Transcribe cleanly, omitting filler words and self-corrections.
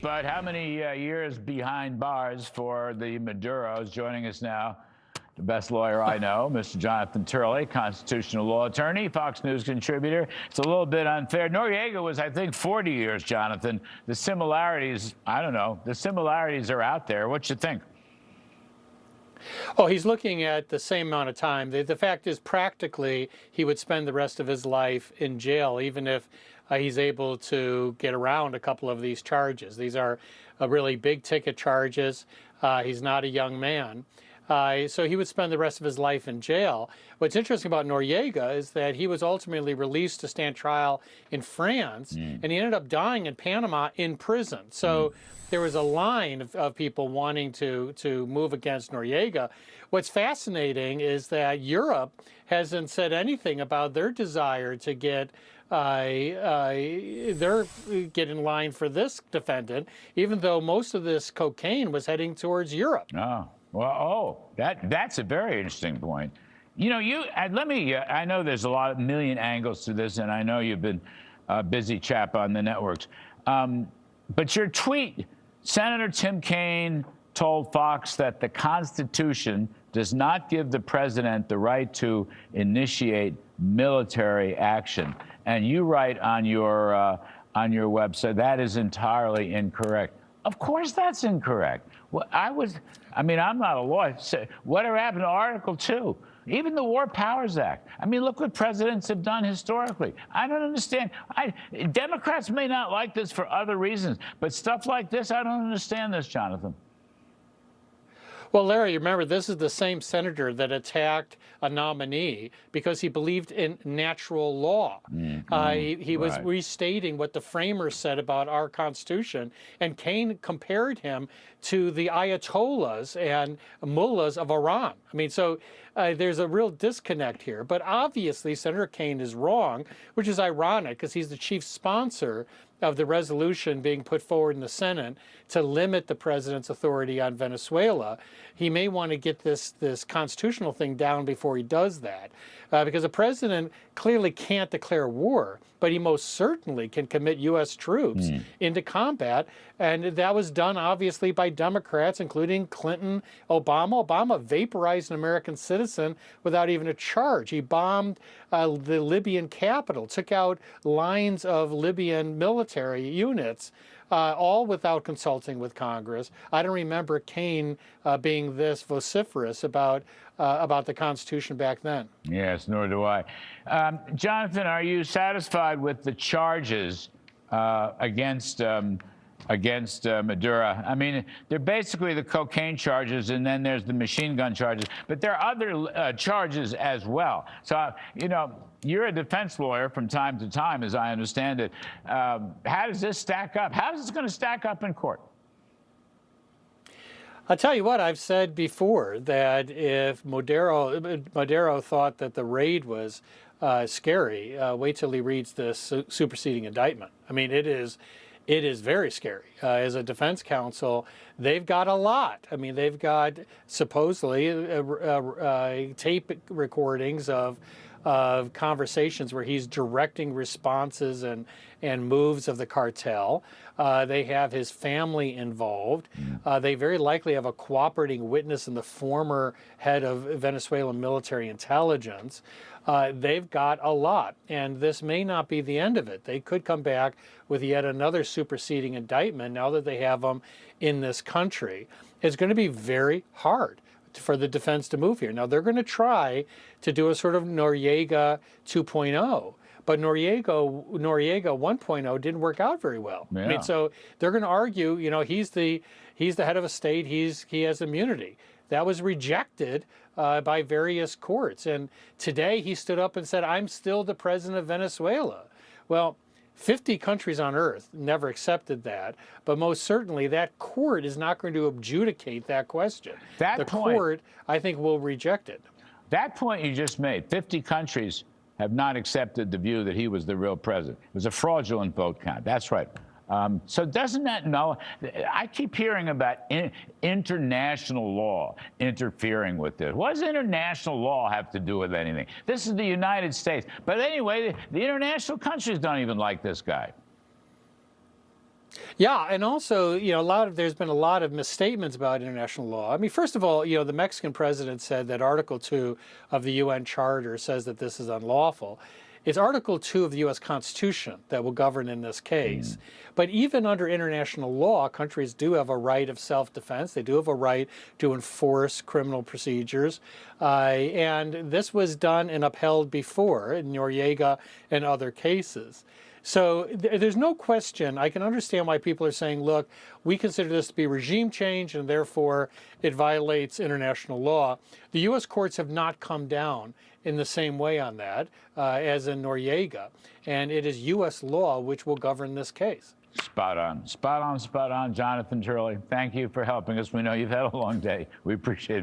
But how many years behind bars for the Maduros? Joining us now, the best lawyer I know, Mr. Jonathan Turley, constitutional law attorney, Fox News contributor. It's a little bit unfair. Noriega was, I think, 40 years, Jonathan. The similarities, I don't know, the similarities are out there. What you think? Oh, he's looking at the same amount of time. The fact is, practically, he would spend the rest of his life in jail, even if he's able to get around a couple of these charges. These are really big ticket charges. He's not a young man. So he would spend the rest of his life in jail. What's interesting about Noriega is that he was ultimately released to stand trial in France, and he ended up dying in Panama in prison. So there was a line of people wanting to move against Noriega. What's fascinating is that Europe hasn't said anything about their desire to get get in line for this defendant, even though most of this cocaine was heading towards Europe. Oh. Well, that's a very interesting point. You know, I know there's a million angles to this, and I know you've been a busy chap on the networks. But your tweet, Senator Tim Kaine told Fox that the Constitution does not give the president the right to initiate military action. And you write on your website that is entirely incorrect. Of course that's incorrect. Well, I'm not a lawyer. Whatever happened to Article 2? Even the War Powers Act. I mean, look what presidents have done historically. I don't understand. Democrats may not like this for other reasons, but stuff like this, I don't understand this, Jonathan. Well, Larry, remember, this is the same senator that attacked a nominee because he believed in natural law. He was restating what the framers said about our Constitution, and Kaine compared him to the Ayatollahs and mullahs of Iran. I mean, so there's a real disconnect here. But obviously, Senator Kaine is wrong, which is ironic because he's the chief sponsor of the resolution being put forward in the Senate to limit the president's authority on Venezuela. He may want to get this constitutional thing down before he does that, because the president clearly can't declare war, but he most certainly can commit U.S. troops into combat, and that was done obviously by Democrats, including Clinton, Obama. Obama vaporized an American citizen without even a charge. He bombed the Libyan capital, took out lines of Libyan military units, all without consulting with Congress. I don't remember Kaine being this vociferous about the Constitution back then. Yes, nor do I. Jonathan, are you satisfied with the charges against Maduro? I mean, they're basically the cocaine charges, and then there's the machine gun charges. But there are other charges as well. So, you're a defense lawyer from time to time, as I understand it. How does this stack up? How is this going to stack up in court? I'll tell you what, I've said before that if Maduro thought that the raid was scary, wait till he reads this superseding indictment. I mean, it is very scary. As a defense counsel, they've got a lot. I mean, they've got supposedly tape recordings of conversations where he's directing responses and moves of the cartel. They have his family involved. They very likely have a cooperating witness in the former head of Venezuelan military intelligence. They've got a lot, and this may not be the end of it. They could come back with yet another superseding indictment now that they have them in this country. It's going to be very hard for the defense to move here. Now, they're going to try to do a sort of Noriega 2.0, but Noriega 1.0 didn't work out very well. Yeah. I mean, so they're going to argue, he's the head of a state, he has immunity. That was rejected by various courts. And today he stood up and said, I'm still the president of Venezuela. Well, 50 countries on earth never accepted that, but most certainly that court is not going to adjudicate that question. The court, I think, will reject it. That point you just made, 50 countries have not accepted the view that he was the real president. It was a fraudulent vote count. That's right. So doesn't that I keep hearing about international law interfering with this. What does international law have to do with anything? This is the United States. But anyway, the international countries don't even like this guy. Yeah, and also, there's been a lot of misstatements about international law. I mean, first of all, the Mexican president said that Article 2 of the UN Charter says that this is unlawful. It's Article 2 of the U.S. Constitution that will govern in this case. But even under international law, countries do have a right of self-defense. They do have a right to enforce criminal procedures. And this was done and upheld before in Noriega and other cases. So there's no question. I can understand why people are saying, look, we consider this to be regime change and therefore it violates international law. The U.S. courts have not come down in the same way on that as in Noriega. And it is U.S. law which will govern this case. Spot on. Spot on, spot on. Jonathan Turley, thank you for helping us. We know you've had a long day. We appreciate it.